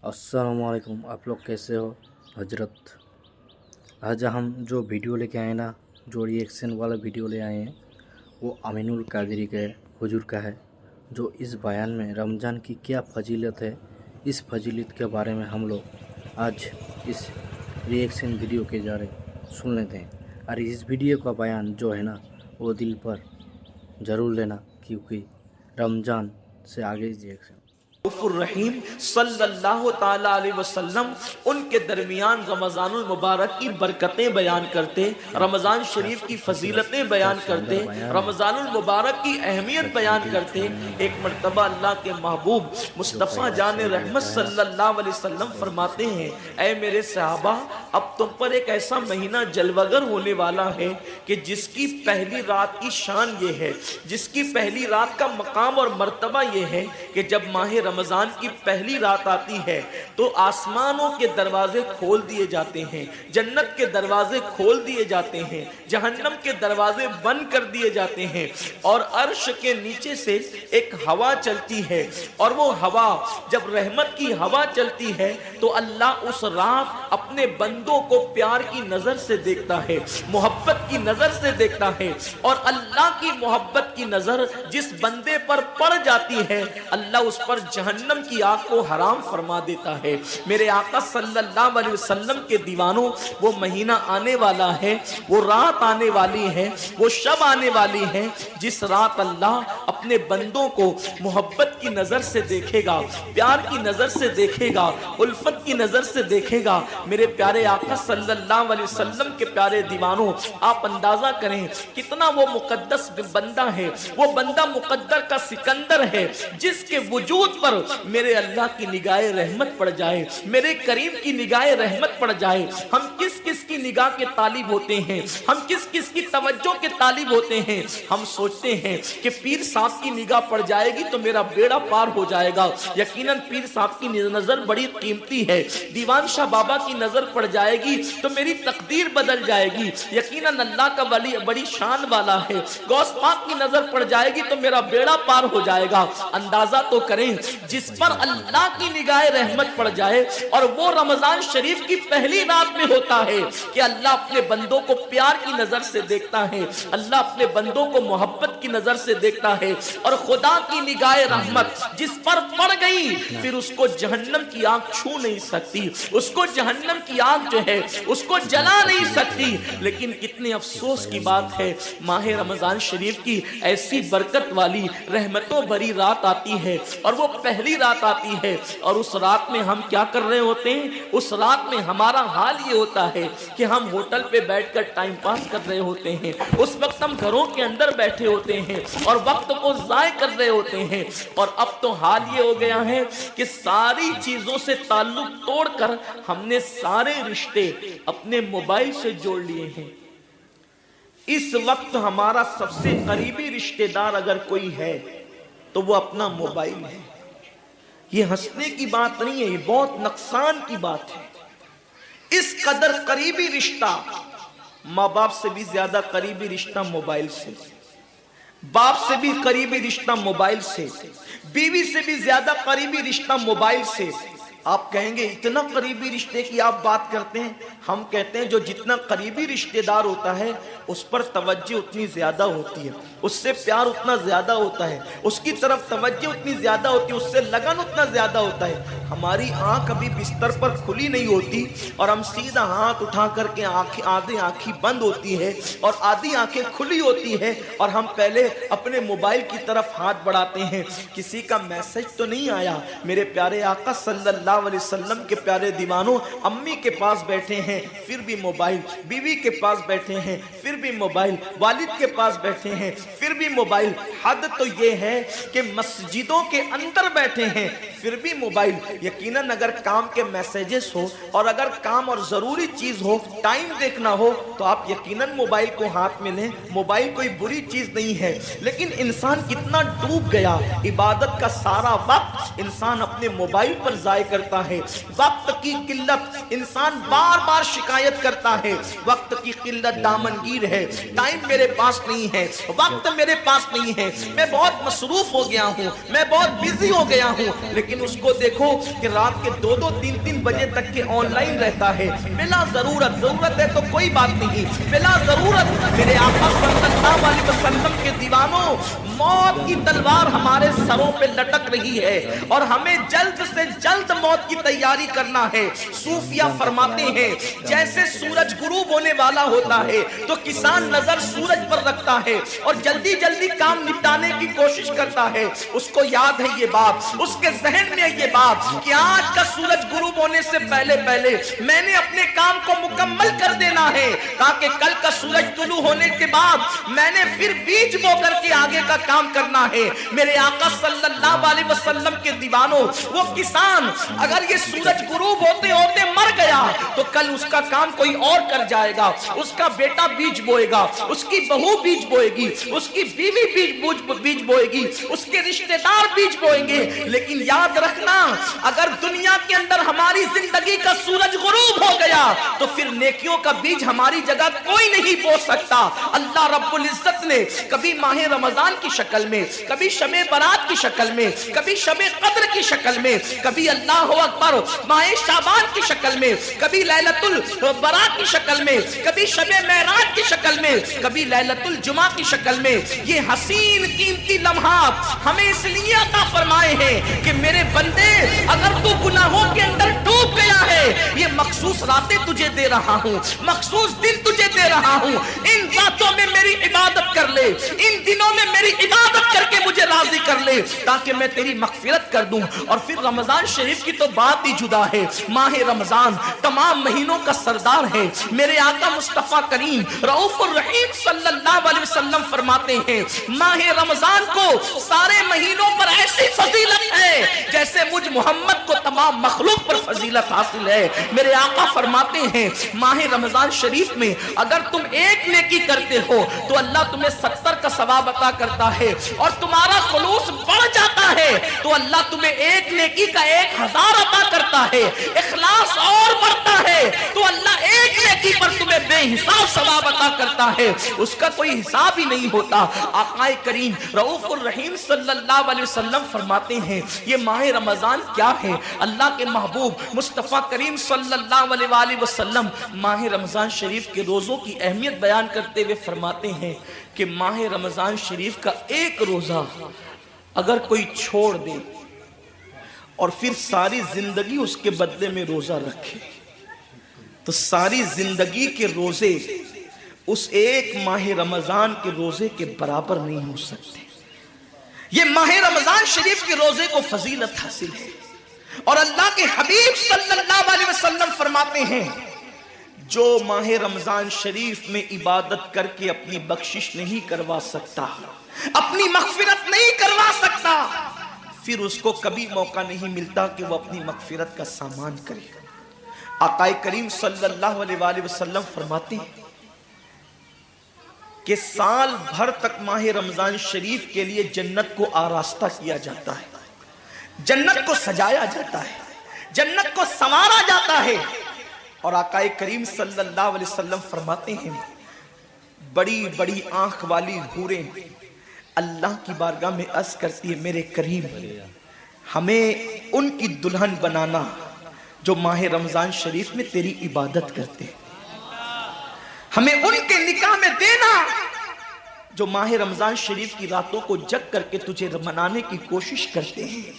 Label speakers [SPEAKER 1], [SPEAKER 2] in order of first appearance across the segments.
[SPEAKER 1] अस्सलाम वालेकुम। आप लोग कैसे हो हजरत? आज हम जो वीडियो लेके आए ना, जो रिएक्शन वाला वीडियो ले आए हैं, वो अमीनुल कादरी के हुजूर का है। जो इस बयान में रमज़ान की क्या फजीलत है, इस फजीलत के बारे में हम लोग आज इस रिएक्शन वीडियो के जा रहे सुन लेते हैं। और इस वीडियो का बयान जो है ना, वो दिल पर ज़रूर लेना, क्योंकि रमज़ान से आगे रिएक्शन
[SPEAKER 2] रहीम सल्लल्लाहु ताला अलैहि वसल्लम उनके दरमियान रमज़ानुल मुबारक की बरकतें बयान करते, रमज़ान शरीफ की फजीलतें बयान करते, रमज़ानुल मुबारक की अहमियत बयान करते। एक मर्तबा अल्लाह के महबूब मुस्तफ़ा जान रहमत सल्लल्लाहु अलैहि वसल्लम फरमाते हैं, ऐ मेरे सहाबा, अब तुम पर एक ऐसा महीना जलवगर होने वाला है कि जिसकी पहली रात की शान ये है, जिसकी पहली रात का मकाम और मर्तबा ये है कि जब माह रमजान की पहली रात आती है तो आसमानों के दरवाजे खोल दिए जाते हैं, जन्नत के दरवाजे खोल दिए जाते हैं, जहन्नम के दरवाजे बंद कर दिए जाते हैं, और अर्श के नीचे से एक हवा चलती है, और वो हवा जब रहमत की हवा चलती है तो अल्लाह उस रात अपने बंदों को प्यार की नजर से देखता है, मोहब्बत की नजर से देखता है, और अल्लाह की मोहब्बत की नजर जिस बंदे पर पड़ जाती है, अल्लाह उस पर जहन्नम की आग को हराम फरमा देता है। मेरे आका सल्लल्लाहु अलैहि वसल्लम के दीवानों, वो महीना आने वाला है, वो रात आने वाली है, वो शब आने वाली है जिस रात अल्लाह अपने बंदों को मोहब्बत की नजर से देखेगा, प्यार की नजर से देखेगा, उल्फत की नजर से देखेगा। मेरे प्यारे आका सल्लल्लाहु अलैहि वसल्लम के प्यारे दीवानों, आप अंदाजा करें कितना वो मुकद्दस बंदा है, वो बंदा मुकद्दर का सिकंदर है जिसके वजूद पर मेरे अल्लाह की निगाह रहमत पड़ जाए, मेरे करीम की निगाह रहमत पड़ जाए। हम किस किस की निगाह के तालिब होते हैं, हम किस किस की तवज्जो के तालिब होते हैं। हम सोचते हैं कि पीर साहब की निगाह पड़ जाएगी तो मेरा बेड़ा पार हो जाएगा। यकीनन पीर साहब की नजर बड़ी कीमती है, दीवान शाह बाबा की नजर पड़ जाएगी तो मेरी तकदीर बदल जाएगी। यकीनन अल्लाह का वली बड़ी शान वाला है, गौस पाक की नजर पड़ जाएगी तो मेरा बेड़ा पार हो जाएगा। अंदाजा तो करें, जिस पर अल्लाह की निगाह रहमत पड़ जाए, और वो रमजान शरीफ की पहली रात में होता है कि अल्लाह अपने बंदों को प्यार की नजर से देखता है, अल्लाह अपने बंदों को मोहब्बत की नजर से देखता है, और खुदा की निगाह रहमत जिस पर पड़ गई फिर उसको जहन्नम की आग छू नहीं सकती, उसको जहन्नम की आग जो है उसको जला नहीं सकती। लेकिन कितने अफसोस की बात है, माह रमजान शरीफ की ऐसी बरकत वाली रहमतों भरी रात आती है, और वो पहली रात आती है, और उस रात में हम क्या कर रहे होते हैं? उस रात में हमारा हाल ये होता है कि हम होटल पे बैठकर टाइम पास कर रहे होते हैं, उस वक्त हम घरों के अंदर बैठे होते हैं और वक्त को जाय कर रहे होते हैं। और अब तो हाल ये हो गया है कि सारी चीजों से ताल्लुक तोड़कर हमने सारे रिश्ते अपने मोबाइल से जोड़ लिए हैं। इस वक्त हमारा सबसे करीबी रिश्तेदार अगर कोई है तो वो अपना मोबाइल है। ये हंसने की बात नहीं है, ये बहुत नुकसान की बात है। इस कदर करीबी रिश्ता, माँ बाप से भी ज्यादा करीबी रिश्ता मोबाइल से, बाप से भी करीबी रिश्ता मोबाइल से, बीवी से भी ज्यादा करीबी रिश्ता मोबाइल से। आप कहेंगे इतना करीबी रिश्ते की आप बात करते हैं। हम कहते हैं जो जितना करीबी रिश्तेदार होता है उस पर तवज्जो उतनी ज्यादा होती है, उससे प्यार उतना ज्यादा होता है, उसकी तरफ तवज्जो उतनी ज्यादा होती है, उससे लगन उतना ज्यादा होता है। हमारी आंख अभी बिस्तर पर खुली नहीं होती और हम सीधा हाथ उठा करके आंखें, आधी आंखें बंद होती है और आधी आंखें खुली होती है, और हम पहले अपने मोबाइल की तरफ हाथ बढ़ाते हैं, किसी का मैसेज तो नहीं आया। मेरे प्यारे आका सल्लल्लाहु अलैहि वसल्लम के प्यारे दीवानों, अम्मी के पास बैठे हैं फिर भी मोबाइल, बीवी के पास बैठे हैं फिर भी मोबाइल, वालिद के पास बैठे हैं फिर भी मोबाइल। हद तो ये है कि मस्जिदों के अंदर बैठे हैं फिर भी मोबाइल। यकीनन अगर काम के मैसेजेस हो और अगर काम और जरूरी चीज हो, टाइम देखना हो, तो आप यकीनन मोबाइल को हाथ में लें। मोबाइल कोई बुरी चीज नहीं है, लेकिन इंसान कितना डूब गया, इबादत का सारा वक्त इंसान अपने मोबाइल पर जाया कर کرتا ہے. وقت کی قلت، انسان بار بار شکایت کرتا ہے وقت کی قلت دامنگیر ہے، ٹائم میرے پاس نہیں ہے، وقت میرے پاس نہیں ہے، میں بہت مصروف ہو گیا ہوں، میں بہت بزی ہو گیا ہوں. لیکن اس کو دیکھو کہ رات کے 2-2 3-3 بجے تک کے آن لائن رہتا ہے. بلا ضرورت ہے تو کوئی بات نہیں، بلا ضرورت. میرے آقا صلی اللہ علیہ وسلم کے دیوانوں، موت کی تلوار ہمارے سروں پہ لٹک رہی ہے اور ہمیں جلد سے جلد موت کی تیاری کرنا ہے. صوفیہ فرماتے ہیں جیسے سورج غروب ہونے والا ہوتا ہے تو کسان نظر سورج پر رکھتا ہے اور جلدی جلدی کام نپٹانے کی کوشش کرتا ہے. اس کو یاد ہے یہ بات، اس کے ذہن میں یہ بات کہ آج کا سورج غروب ہونے سے پہلے میں نے اپنے کام کو مکمل کر دینا ہے تاکہ کل کا سورج طلوع ہونے کے بعد میں نے پھر بیج بو کر کے آگے کا کام کرنا ہے. میرے آقا صلی اللہ علیہ وسلم کے دیوانوں، وہ کسان اگر یہ سورج غروب ہوتے ہوتے مر گیا تو کل اس کا کام کوئی اور کر جائے گا. اس کا بیٹا بیج بوئے گا، اس کی بہو بیج بوئے گی، اس کی بیوی بیج بوئے گی، اس کے رشتہ دار بیج بوئیں گے. لیکن یاد رکھنا، اگر دنیا کے اندر ہماری زندگی کا سورج غروب ہو گیا تو پھر نیکیوں کا بیج ہماری جگہ کوئی نہیں بو سکتا. اللہ رب العزت نے کبھی ماہ رمضان کی شکل میں، کبھی شب برات کی شکل میں، کبھی شب قدر کی شکل میں، کبھی اللہ اکبر ماہ شعبان کی شکل میں، کبھی لیلۃ البراء کی شکل میں، کبھی شب معراج کی شکل میں، کبھی لیلۃ الجمعہ کی شکل میں یہ حسین قیمتی لمحات ہمیں اس لیے عطا فرمائے ہیں کہ میرے بندے اگر تو گناہوں کے اندر ڈوب گیا ہے، یہ مخصوص راتیں تجھے دے رہا ہوں، مخصوص دن تجھے دے رہا ہوں. ان راتوں میں میری عبادت کر لے، ان دنوں میں میری عبادت کر کے مجھے راضی کر لے تاکہ میں تیری مغفرت کر دوں. اور پھر رمضان شریف کی تو بات ہی جدا ہے. ماہ رمضان تمام مہینوں کا سردار ہے. میرے آقا مصطفیٰ کریم رؤوف الرحیم صلی اللہ علیہ وسلم فرماتے ہیں ماہ رمضان کو سارے مہینوں پر ایسی فضیلت ہے جیسے مجھ محمد کو تمام مخلوق پر فضیلت حاصل ہے. میرے آقا فرماتے ہیں ماہ رمضان شریف میں اگر تم ایک نیکی کرتے ہو تو اللہ تمہیں 70 کا ثواب عطا کرتا ہے، اور تمہارا خلوص بڑھ جاتا ہے تو اللہ تمہیں ایک نیکی کا 1000 عطا کرتا ہے. اخلاص اور بڑھتا ہے تو اللہ ایک نیکی پر تمہیں بے حساب ثواب عطا کرتا ہے، اس کا کوئی حساب ہی نہیں ہوتا. آقا کریم رؤوف الرحیم صلی اللہ علیہ وسلم فرماتے ہیں یہ ماہ رمضان کیا ہے. اللہ کے محبوب مصطفیٰ کریم صلی اللہ علیہ وآلہ وسلم ماہ رمضان شریف کے روزوں کی اہمیت بیان کرتے ہوئے فرماتے ہیں کہ ماہ رمضان شریف کا ایک روزہ اگر کوئی چھوڑ دے اور پھر ساری زندگی اس کے بدلے میں روزہ رکھے تو ساری زندگی کے روزے اس ایک ماہ رمضان کے روزے کے برابر نہیں ہو سکتے. یہ ماہ رمضان شریف کے روزے کو فضیلت حاصل ہے. اور اللہ کے حبیب صلی اللہ علیہ وسلم فرماتے ہیں جو ماہ رمضان شریف میں عبادت کر کے اپنی بخشش نہیں کروا سکتا، اپنی مغفرت نہیں کروا سکتا، پھر اس کو کبھی موقع نہیں ملتا کہ وہ اپنی مغفرت کا سامان کرے. آقا کریم صلی اللہ علیہ وآلہ وسلم فرماتے ہیں کہ سال بھر تک ماہ رمضان شریف کے لیے جنت کو آراستہ کیا جاتا ہے، جنت کو سجایا جاتا ہے، جنت کو سنوارا جاتا ہے. اور آقا کریم صلی اللہ علیہ وسلم فرماتے ہیں بڑی بڑی آنکھ والی حوریں اللہ کی بارگاہ میں عرض کرتی ہے میرے کریم ہمیں ان کی دلہن بنانا جو ماہ رمضان شریف میں تیری عبادت کرتے ہیں، ہمیں ان کے نکاح میں دینا جو ماہ رمضان شریف کی راتوں کو جگ کر کے تجھے منانے کی کوشش کرتے ہیں.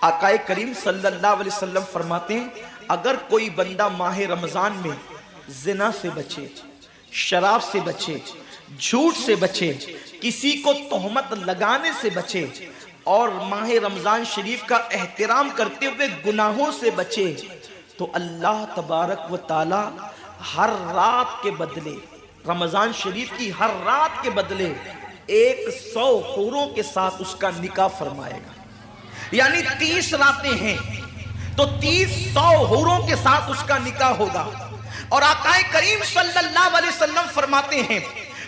[SPEAKER 2] آقا کریم صلی اللہ علیہ وسلم فرماتے ہیں اگر کوئی بندہ ماہ رمضان میں زنا سے بچے، شراب سے بچے، جھوٹ سے بچے، کسی کو تہمت لگانے سے بچے اور ماہ رمضان شریف کا احترام کرتے ہوئے گناہوں سے بچے تو اللہ تبارک و تعالی ہر رات کے بدلے، رمضان شریف کی ہر رات کے بدلے 100 حوروں کے ساتھ اس کا نکاح فرمائے گا. یعنی 30 راتیں ہیں تو 100 حوروں کے ساتھ اس کا نکاح ہوگا. اور آقا کریم صلی اللہ علیہ وسلم فرماتے ہیں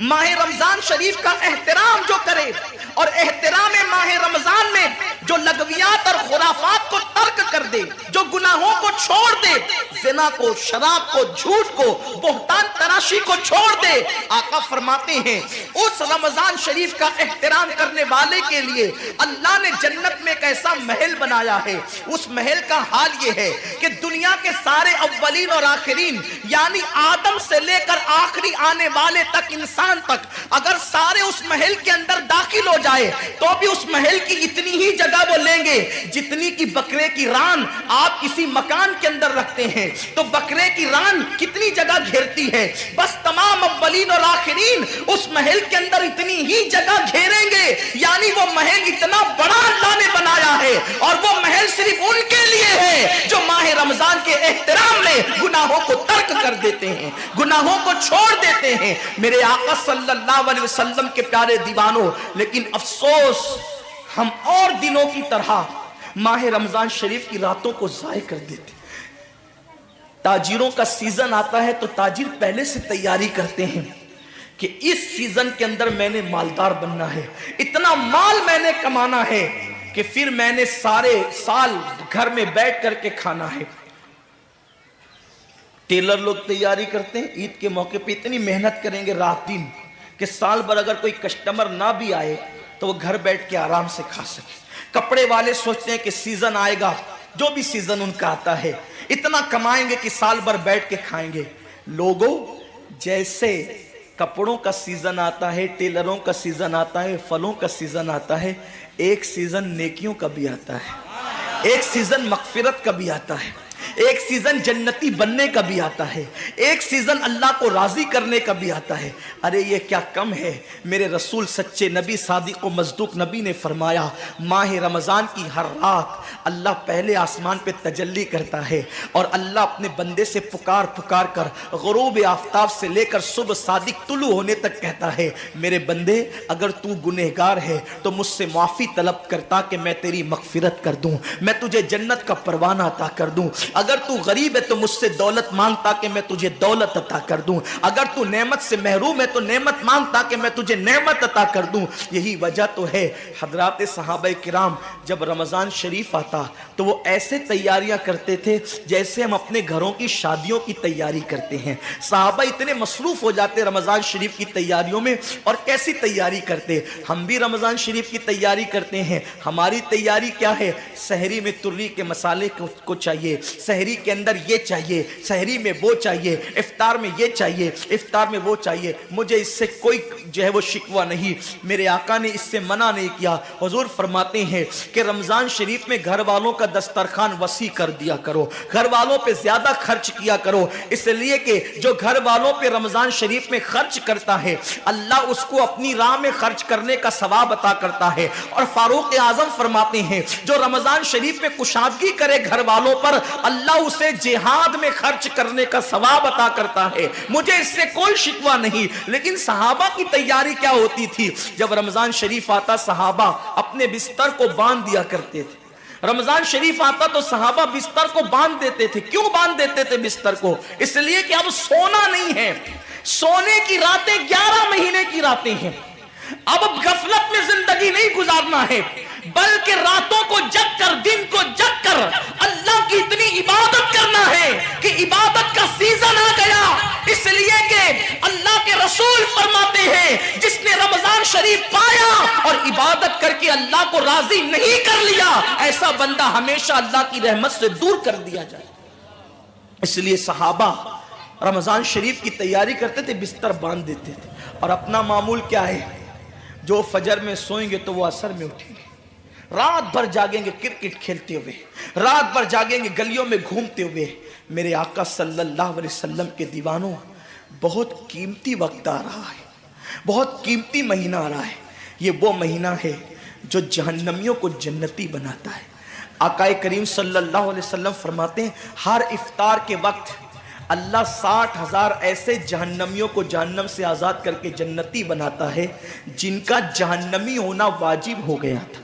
[SPEAKER 2] ماہ رمضان شریف کا احترام جو کرے اور احترام माह रमजान में जो लगवियात और खुराफात को तर्क कर दे, जो गुनाहों को छोड़ दे, ज़िना को, शराब को, झूठ को, बोहतान तराशी को छोड़ दे, आका फरमाते हैं उस रमजान शरीफ का एहतराम करने वाले के लिए अल्लाह ने जन्नत में एक ऐसा महल बनाया है। उस महल का हाल ये है कि दुनिया के सारे अव्वलीन और आखिरीन यानी आदम से लेकर आखिरी आने वाले तक, इंसान तक, अगर सारे उस महल के अंदर दाखिल हो जाए तो भी उस महल की इतनी ही जगह वो लेंगे जितनी की बकरे की रान आप किसी मकान के अंदर रखते हैं। तो बकरे की रान कितनी जगह घेरती है, बस तमाम अव्वलीन और आखिरीन उस महल के अंदर इतनी ही जगह घेरेंगे। यानी वो महल इतना बड़ा अल्लाह ने बनाया है और वो महल सिर्फ उनके लिए है जो माह रमजान के एहतराम में गुनाहों को तर्क कर देते हैं, गुनाहों को छोड़ देते हैं। मेरे आका सल्लल्लाहु अलैहि वसल्लम के प्यारे दीवानों, लेकिन अफसोस हम और दिनों की तरह माह रमजान शरीफ की रातों को ज़ाय कर देते। ताजिरों का सीजन आता है तो ताजिर पहले से तैयारी करते हैं कि इस सीजन के अंदर मैंने मालदार बनना है, इतना माल मैंने कमाना है कि फिर मैंने सारे साल घर में बैठ करके खाना है। टेलर लोग तैयारी करते हैं, ईद के मौके पे इतनी मेहनत करेंगे रात दिन कि साल भर अगर कोई कस्टमर ना भी आए तो वो घर बैठ के आराम से खा सके। कपड़े वाले सोचते हैं कि सीजन आएगा, जो भी सीजन उनका आता है, इतना कमाएंगे कि साल भर बैठ के खाएंगे। लोगों, जैसे कपड़ों का सीजन आता है, टेलरों का सीजन आता है, फलों का सीजन आता है, एक सीजन नेकियों का भी आता है, एक सीजन मगफिरत का भी आता है, एक सीजन जन्नती बनने का भी आता है, एक सीजन अल्लाह को राजी करने का भी आता है। अरे ये क्या कम है। मेरे रसूल सच्चे नबी सादिक व मज़दूक नबी ने फरमाया माह रमज़ान की हर रात अल्लाह पहले आसमान पे तजल्ली करता है और अल्लाह अपने बंदे से पुकार पुकार कर गुरूब आफ्ताब से लेकर सुबह सादिक तुलू होने तक कहता है मेरे बंदे, अगर तू गुनहगार है तो मुझसे माफ़ी तलब करता कि मैं तेरी मगफिरत कर दूं, मैं तुझे जन्नत का परवाना अता कर दूं। अगर तू गरीब है तो मुझसे दौलत मांगता कि मैं तुझे दौलत अता कर दूं। अगर तू नेमत से महरूम है तो नेमत मांगता कि मैं तुझे नेमत अता कर दूं। यही वजह तो है हजरात सहाबा किराम जब रमज़ान शरीफ आता तो वो ऐसे तैयारियां करते थे जैसे हम अपने घरों की शादियों की तैयारी करते हैं। सहाबा इतने मसरूफ हो जाते रमज़ान शरीफ की तैयारियों में। और कैसी तैयारी करते, हम भी रमज़ान शरीफ की तैयारी करते हैं। हमारी तैयारी क्या है, सहरी में तुर्री के मसाले को चाहिए, सहरी के अंदर ये चाहिए, सहरी में वो चाहिए, इफ्तार में ये चाहिए, इफ्तार में वो चाहिए। मुझे इससे कोई जो है वो शिकवा नहीं, मेरे आका ने इससे मना नहीं किया। हुजूर फरमाते हैं कि रमज़ान शरीफ में घर वालों का दस्तरखान वसी कर दिया करो, घर वालों पे ज्यादा खर्च किया करो, इसलिए कि जो घर वालों पे रमज़ान शरीफ में खर्च करता है अल्लाह उसको अपनी राह में खर्च करने का सवाब अता करता है। और फारूक आजम फरमाते हैं जो रमज़ान शरीफ में कुशादगी करे घर वालों पर अल्लाह उसे जिहाद में खर्च करने का सवाब अता करता है। मुझे इससे कोई शिकवा नहीं। लेकिन सहाबा की तैयारी क्या होती थी, जब रमज़ान शरीफ आता सहाबा अपने बिस्तर को बांध दिया करते थे। रमज़ान शरीफ आता तो सहाबा बिस्तर को बांध देते थे। क्यों बांध देते थे बिस्तर को? इसलिए कि अब सोना नहीं है, सोने की रातें 11 महीने की रातें हैं। अब गफलत में जिंदगी नहीं गुजारना है, बल्कि रातों को जग कर, दिन को जग कर अल्लाह की इतनी इबादत करना है कि इबादत का सीजन आ गया। इसलिए कि अल्लाह के रसूल फरमाते हैं जिसने रमज़ान शरीफ पाया और इबादत करके अल्लाह को राजी नहीं कर लिया, ऐसा बंदा हमेशा अल्लाह की रहमत से दूर कर दिया जाए। इसलिए सहाबा रमज़ान शरीफ की तैयारी करते थे, बिस्तर बांध देते थे। और अपना मामूल क्या है, जो फजर में सोएंगे तो वो असर में उठेंगे, रात भर जागेंगे क्रिकेट खेलते हुए, रात भर जागेंगे गलियों में घूमते हुए। मेरे आका सल्लल्लाहु अलैहि वसल्लम के दीवानों, बहुत कीमती वक्त आ रहा है, बहुत कीमती महीना आ रहा है। ये वो महीना है जो जहन्नमियों को जन्नती बनाता है। आका करीम सल्लल्लाहु अलैहि वसल्लम फरमाते हैं हर इफ्तार के वक्त अल्लाह 60,000 ऐसे जहन्नमियों को जहन्नम से आज़ाद करके जन्नती बनाता है जिनका जहन्नमी होना वाजिब हो गया था।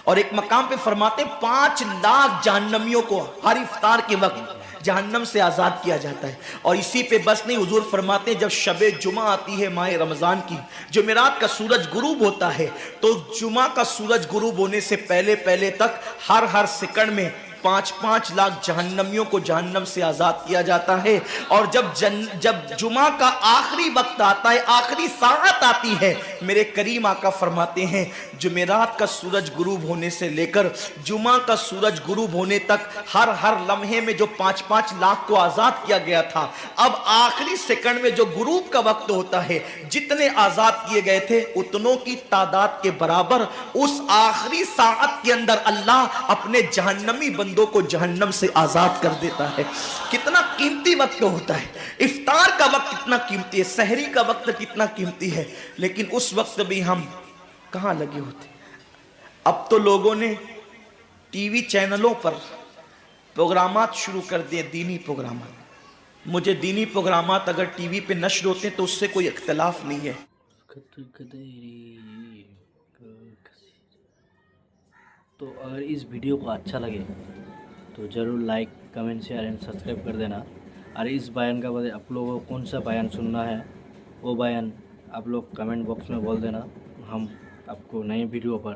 [SPEAKER 2] اور ایک مقام پہ فرماتے 5 لاکھ جہنمیوں کو ہر افطار کے وقت جہنم سے آزاد کیا جاتا ہے. اور اسی پہ بس نہیں، حضور فرماتے ہیں جب شب جمعہ آتی ہے ماہ رمضان کی، جمعرات کا سورج غروب ہوتا ہے، تو جمعہ کا سورج غروب ہونے سے پہلے تک ہر سیکنڈ میں 5 لاکھ جہنمیوں کو جہنم سے آزاد کیا جاتا ہے. اور جب جمعہ کا آخری وقت آتا ہے، آخری ساعت آتی ہے، میرے کریم آقا فرماتے ہیں جمعرات کا سورج غروب ہونے سے لے کر جمعہ کا سورج غروب ہونے تک ہر لمحے میں جو 5 لاکھ کو آزاد کیا گیا تھا، اب آخری سیکنڈ میں جو غروب کا وقت ہوتا ہے، جتنے آزاد کیے گئے تھے اتنوں کی تعداد کے برابر اس آخری ساعت کے اندر اللہ اپنے جہنمی بندوں کو جہنم سے آزاد کر دیتا ہے. کتنا قیمتی وقت ہوتا ہے. افطار کا وقت کتنا قیمتی ہے، سحری کا وقت کتنا قیمتی ہے، لیکن اس وقت بھی ہم کہاں لگے ہوتے. اب تو لوگوں نے ٹی وی چینلوں پر پروگرامات شروع کر دیے، دینی پروگرامات. مجھے دینی پروگرامات اگر ٹی وی پہ نشر ہوتے ہیں تو اس سے کوئی اختلاف نہیں ہے.
[SPEAKER 1] تو اگر اس ویڈیو کو اچھا لگے تو ضرور like, comment, share and subscribe کر دینا. اور اس بیان کا بعد آپ لوگوں کو کون سا بیان سننا ہے وہ بیان آپ لوگ کمنٹ باکس میں بول دینا. ہم آپ کو نئے ویڈیو پر